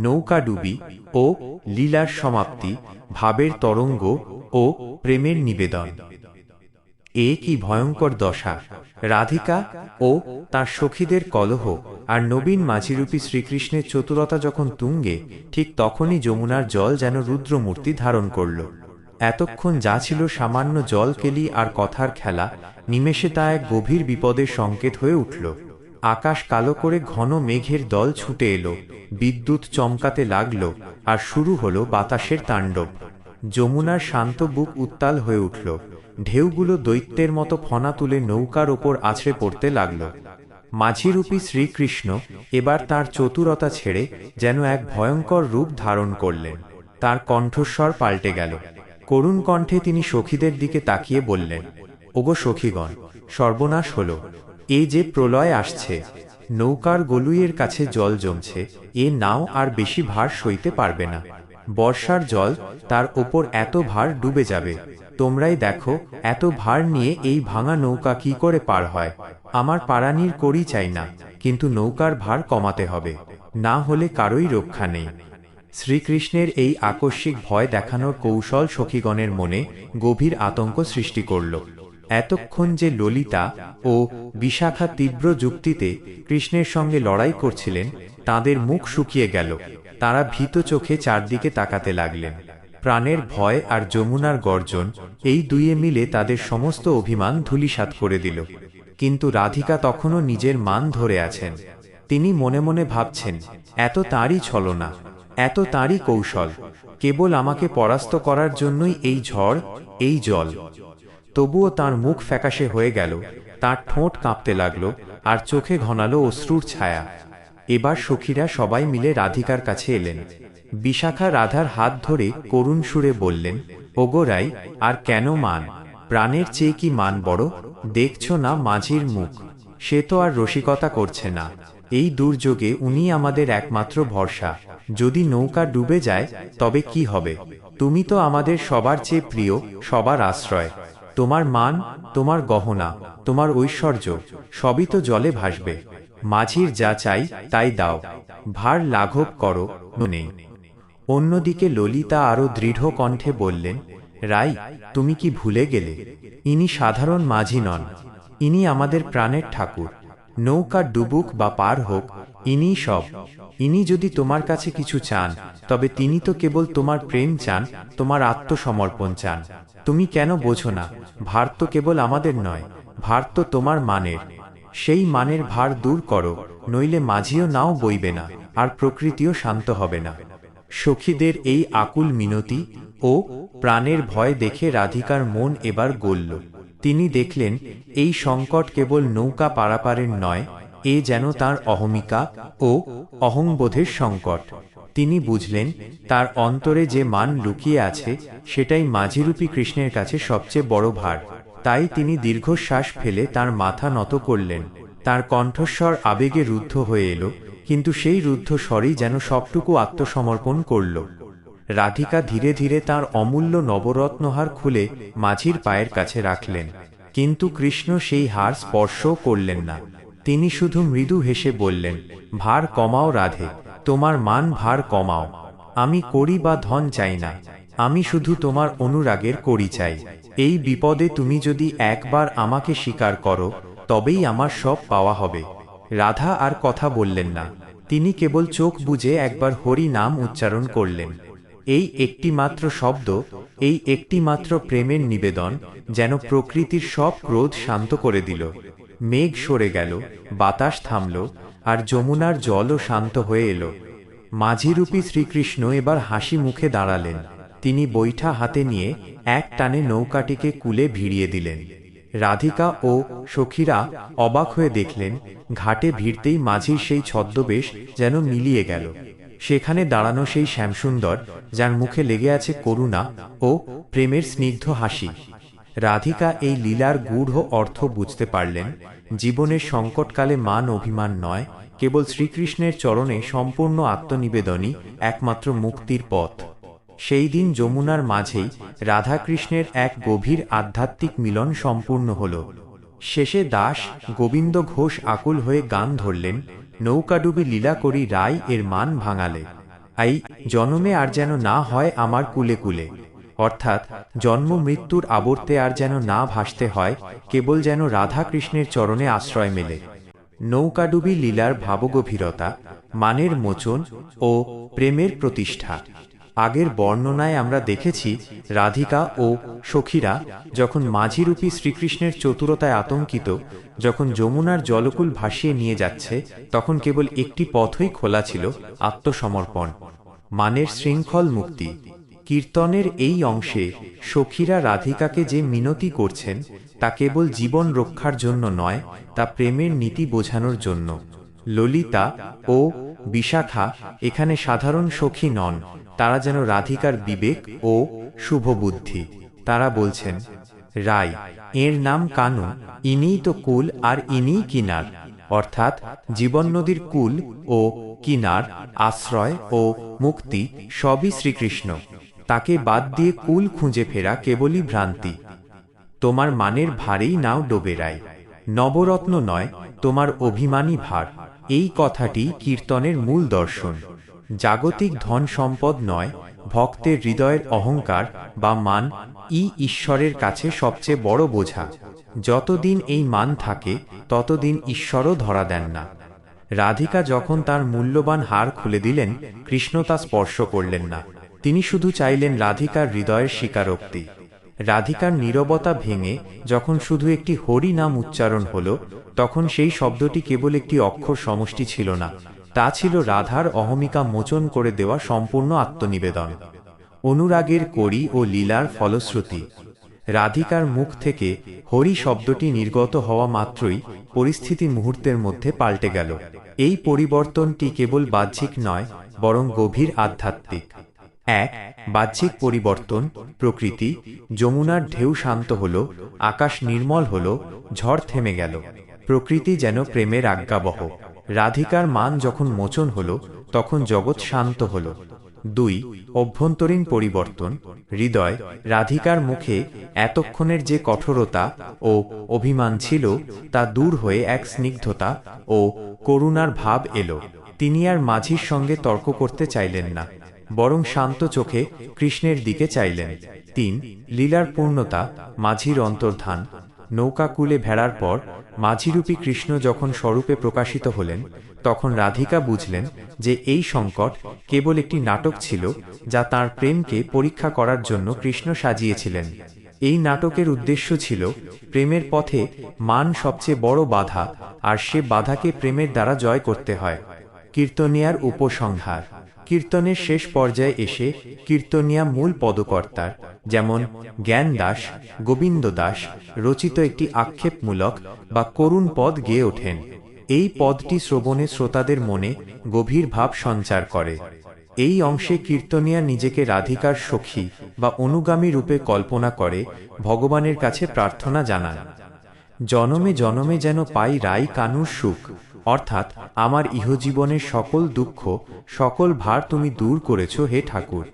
নৌকাডুবি ও লীলার সমাপ্তি, ভাবের তরঙ্গ ও প্রেমের নিবেদন। এ কি ভয়ঙ্কর দশা! রাধিকা ও তার সখীদের কলহ আর নবীন মাঝিরূপী শ্রীকৃষ্ণের চতুরতা যখন তুঙ্গে, ঠিক তখনই যমুনার জল যেন রুদ্রমূর্তি ধারণ করল। এতক্ষণ যা ছিল সামান্য জল কেলি আর কথার খেলা, নিমেষে তা এক গভীর বিপদের সংকেত হয়ে উঠল। আকাশ কালো করে ঘন মেঘের দল ছুটে এলো, বিদ্যুৎ চমকাতে লাগল, আর শুরু হলো বাতাসের তাণ্ডব। যমুনার শান্ত বুক উত্তাল হয়ে উঠল, ঢেউগুলো দৈত্যের মতো ফনা তুলে নৌকার ওপর আছড়ে পড়তে লাগল। মাঝিরূপী শ্রীকৃষ্ণ এবার তার চতুরতা ছেড়ে যেন এক ভয়ঙ্কর রূপ ধারণ করলেন। তার কণ্ঠস্বর পাল্টে গেল। করুণ কণ্ঠে তিনি সখীদের দিকে তাকিয়ে বললেন, ওগো সখীগণ, সর্বনাশ হল, এই যে প্রলয় আসছে। নৌকার গলুইয়ের কাছে জল জমছে, এ নাও আর বেশি ভার সইতে পারবে না। বর্ষার জল তার ওপর এত ভার ডুবে যাবে। তোমরাই দেখো, এত ভার নিয়ে এই ভাঙা নৌকা কি করে পার হয়। আমার পারানির করি চাই না, কিন্তু নৌকার ভার কমাতে হবে, না হলে কারোই রক্ষা নেই। শ্রীকৃষ্ণের এই আকস্মিক ভয় দেখানোর কৌশল সখীগণের মনে গভীর আতঙ্ক সৃষ্টি করল। এতক্ষণ যে ললিতা ও বিশাখা তীব্র যুক্তিতে কৃষ্ণের সঙ্গে লড়াই করছিলেন, তাদের মুখ শুকিয়ে গেল। তারা ভীত চোখে চারদিকে তাকাতে লাগলেন। প্রাণের ভয় আর যমুনার গর্জন, এই দুইয়ে মিলে তাদের সমস্ত অভিমান ধূলিসাৎ করে দিল। কিন্তু রাধিকা তখনও নিজের মান ধরে আছেন। তিনি মনে মনে ভাবছেন, এত তাঁরই ছলনা, এত তাঁরই কৌশল, কেবল আমাকে পরাস্ত করার জন্যই এই ঝড়, এই জল। তবুও তার মুখ ফ্যাকাশে হয়ে গেল, তার ঠোঁট কাঁপতে লাগল, আর চোখে ঘনালো অশ্রুর ছায়া। এবার সখীরা সবাই মিলে রাধিকার কাছে এলেন। বিশাখা রাধার হাত ধরে করুণ সুরে বললেন, ওগো রাই, আর কেন মান? প্রাণের চেয়ে কি মান বড়? দেখছ না মাঝির মুখ, সে তো আর রসিকতা করছে না। এই দুর্যোগে উনি আমাদের একমাত্র ভরসা। যদি নৌকা ডুবে যায় তবে কি হবে? তুমি তো আমাদের সবার চেয়ে প্রিয়, সবার আশ্রয়। তোমার মান, তোমার গহনা, তোমার ঐশ্বর্য সবই তো জলে ভাসবে। মাঝির যা চাই তাই দাও, ভার লাঘব করো, নেই। অন্যদিকে ললিতা আরো দৃঢ় কণ্ঠে বললেন, রাই, তুমি কি ভুলে গেলে? ইনি সাধারণ মাঝি নন, ইনি আমাদের প্রাণের ঠাকুর। নৌকা ডুবুক বা পার হোক, ইনিই সব। ইনি যদি তোমার কাছে কিছু চান, তবে তিনি তো কেবল তোমার প্রেম চান, তোমার আত্মসমর্পণ চান। তুমি কেন বোঝো না? ভার তো কেবল আমাদের নয়, ভার তো তোমার মানের। সেই মানের ভার দূর করো, নইলে মাঝিও নাও বইবে না, আর প্রকৃতিও শান্ত হবে না। সখীদের এই আকুল মিনতি ও প্রাণের ভয় দেখে রাধিকার মন এবার গলল। তিনি দেখলেন, এই সংকট কেবল নৌকা পারাপারের নয়, এ যেন তার অহমিকা ও অহংবোধের সংকট। তিনি বুঝলেন, তার অন্তরে যে মান লুকিয়ে আছে, সেটাই মাঝিরূপী কৃষ্ণের কাছে সবচেয়ে বড় ভার। তাই তিনি দীর্ঘশ্বাস ফেলে তার মাথা নত করলেন। তার কণ্ঠস্বর আবেগে রুদ্ধ হয়ে এলো, কিন্তু সেই রুদ্ধ স্বরই যেন সবটুকু আত্মসমর্পণ করল। রাধিকা ধীরে ধীরে তার অমূল্য নবরত্নহার খুলে মাঝির পায়ের কাছে রাখলেন, কিন্তু কৃষ্ণ সেই হার স্পর্শও করলেন না। তিনি শুধু মৃদু হেসে বললেন, ভার কমাও রাধে, তোমার মান ভার কমাও। আমি করি বা ধন চাই না, আমি শুধু তোমার অনুরাগের করি চাই। এই বিপদে তুমি যদি একবার আমাকে স্বীকার করো, তবেই আমার সব পাওয়া হবে। রাধা আর কথা বললেন না, তিনি কেবল চোখ বুজে একবার হরি নাম উচ্চারণ করলেন। এই একটি মাত্র শব্দ, এই একটি মাত্র প্রেমের নিবেদন যেন প্রকৃতির সব ক্রোধ শান্ত করে দিল। মেঘ সরে গেল, বাতাস থামল, আর যমুনার জলও শান্ত হয়ে এলো। মাঝিরূপী শ্রীকৃষ্ণ এবার হাসি মুখে দাঁড়ালেন। তিনি বৈঠা হাতে নিয়ে এক টানে নৌকাটিকে কূলে ভিড়িয়ে দিলেন। রাধিকা ও সখীরা অবাক হয়ে দেখলেন, ঘাটে ভিড়তেই মাঝির সেই ছদ্মবেশ যেন মিলিয়ে গেল। সেখানে দাঁড়ানো সেই শ্যামসুন্দর, যার মুখে লেগে আছে করুণা ও প্রেমের স্নিগ্ধ হাসি। রাধিকা এই লীলার গূঢ় অর্থ বুঝতে পারলেন। জীবনের সংকটকালে মান অভিমান নয়, কেবল শ্রীকৃষ্ণের চরণে সম্পূর্ণ আত্মনিবেদনই একমাত্র মুক্তির পথ। সেই দিন যমুনার মাঝেই রাধাকৃষ্ণের এক গভীর আধ্যাত্মিক মিলন সম্পূর্ণ হল। শেষে দাস গোবিন্দ ঘোষ আকুল হয়ে গান ধরলেন, নৌকাডুবি লীলা করি রাই এর মান ভাঙালে। এই জনমে আর যেন না হয় আমার কুলে কুলে, অর্থাৎ জন্ম মৃত্যুর আবর্তে আর যেন না ভাসতে হয়, কেবল যেন রাধা কৃষ্ণের চরণে আশ্রয় মেলে। নৌকাডুবি লীলার ভাবগভীরতা, মানের মোচন ও প্রেমের প্রতিষ্ঠা। আগের বর্ণনায় আমরা দেখেছি রাধিকা ও সখীরা যখন মাঝিরূপী শ্রীকৃষ্ণের চতুরতায় আতঙ্কিত, যখন যমুনার জলকুল ভাসিয়ে নিয়ে যাচ্ছে, তখন কেবল একটি পথই খোলা ছিল, আত্মসমর্পণ, মানের শৃঙ্খল মুক্তি। কীর্তনের এই অংশে সখীরা রাধিকাকে যে মিনতি করছেন তা কেবল জীবন রক্ষার জন্য নয়, তা প্রেমের নীতি বোঝানোর জন্য। ললিতা ও বিশাখা এখানে সাধারণ সখী নন, তারা যেন রাধিকার বিবেক ও শুভবুদ্ধি। তারা বলছেন, রাই এর নাম কানু, ইনিই তো কুল আর ইনিই কিনার, অর্থাৎ জীবন নদীর কুল ও কিনার, আশ্রয় ও মুক্তি সবই শ্রীকৃষ্ণ। তাকে বাদ দিয়ে কুল খুঁজে ফেরা কেবলই ভ্রান্তি। তোমার মানের ভারেই নাও ডোবে রাই, নবরত্ন নয় তোমার অভিমানী ভার। এই কথাটি কীর্তনের মূল দর্শন। জাগতিক ধন সম্পদ নয়, ভক্তের হৃদয়ের অহংকার বা মান ঈশ্বরের কাছে সবচেয়ে বড় বোঝা। যতদিন এই মান থাকে ততদিন ঈশ্বরও ধরা দেন না। রাধিকা যখন তার মূল্যবান হার খুলে দিলেন, কৃষ্ণ তা স্পর্শ করলেন না। তিনি শুধু চাইলেন রাধিকার হৃদয়ের স্বীকারোক্তি। রাধিকার নীরবতা ভেঙে যখন শুধু একটি হরি নাম উচ্চারণ হল, তখন সেই শব্দটি কেবল একটি অক্ষর সমষ্টি ছিল না, তা ছিল রাধার অহমিকা মোচন করে দেওয়া সম্পূর্ণ আত্মনিবেদন। অনুরাগের করি ও লীলার ফলশ্রুতি। রাধিকার মুখ থেকে হরি শব্দটি নির্গত হওয়া মাত্রই পরিস্থিতি মুহূর্তের মধ্যে পাল্টে গেল। এই পরিবর্তনটি কেবল বাহ্যিক নয়, বরং গভীর আধ্যাত্মিক। এক বাহ্যিক পরিবর্তন, প্রকৃতি। যমুনার ঢেউ শান্ত হল, আকাশ নির্মল হল, ঝড় থেমে গেল। প্রকৃতি যেন প্রেমের আজ্ঞাবহ। রাধিকার মান যখন মোচন হল, তখন জগৎ শান্ত হল। দুই অভ্যন্তরীণ পরিবর্তন, হৃদয়। রাধিকার মুখে এতক্ষণের যে কঠোরতা ও অভিমান ছিল, তা দূর হয়ে এক স্নিগ্ধতা ও করুণার ভাব এলো। তিনি আর মাঝির সঙ্গে তর্ক করতে চাইলেন না, বরং শান্ত চোখে কৃষ্ণের দিকে চাইলেন। তিন লীলার পূর্ণতা, মাঝির অন্তর্ধান। নৌকা কূলে ভেড়ার পর মাঝিরূপী কৃষ্ণ যখন স্বরূপে প্রকাশিত হলেন, তখন রাধিকা বুঝলেন যে এই সংকট কেবল একটি নাটক ছিল, যা তাঁর প্রেমকে পরীক্ষা করার জন্য কৃষ্ণ সাজিয়েছিলেন। এই নাটকের উদ্দেশ্য ছিল প্রেমের পথে মান সবচেয়ে বড় বাধা, আর সে বাধাকে প্রেমের দ্বারা জয় করতে হয়। কীর্তনিয়ার উপসংহার। কীর্তনের শেষ পর্যায়ে এসে কীর্তনিয়া মূল পদকর্তার, যেমন জ্ঞান দাস, গোবিন্দ দাস রচিত একটি আক্ষেপমূলক বা করুণ পদ গেয়ে ওঠেন। এই পদটি শ্রবণে শ্রোতাদের মনে গভীর ভাব সঞ্চার করে। এই অংশে কীর্তনিয়া নিজেকে রাধিকার সখী বা অনুগামী রূপে কল্পনা করে ভগবানের কাছে প্রার্থনা জানান, জনমে জনমে যেন পাই রাই কানুর সুখ, অর্থাৎ আমার ইহজীবনের সকল দুঃখ, সকল ভার তুমি দূর করেছ হে ঠাকুর।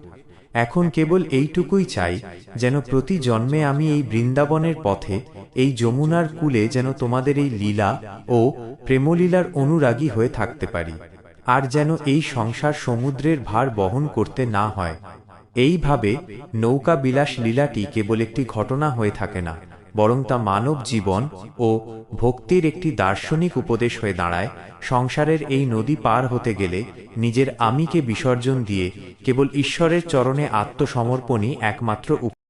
এখন কেবল এইটুকুই চাই, যেন প্রতি জন্মে আমি এই বৃন্দাবনের পথে, এই যমুনার কূলে যেন তোমাদের এই লীলা ও প্রেমলীলার অনুরাগী হয়ে থাকতে পারি, আর যেন এই সংসার সমুদ্রের ভার বহন করতে না হয়। এইভাবে নৌকা বিলাস লীলাটি কেবল একটি ঘটনা হয়ে থাকে না, বরং তা মানব জীবন ও ভক্তির একটি দার্শনিক উপদেশ হয়ে দাঁড়ায়। সংসারের এই নদী পার হতে গেলে নিজের আমিকে বিসর্জন দিয়ে কেবল ঈশ্বরের চরণে আত্মসমর্পণই একমাত্র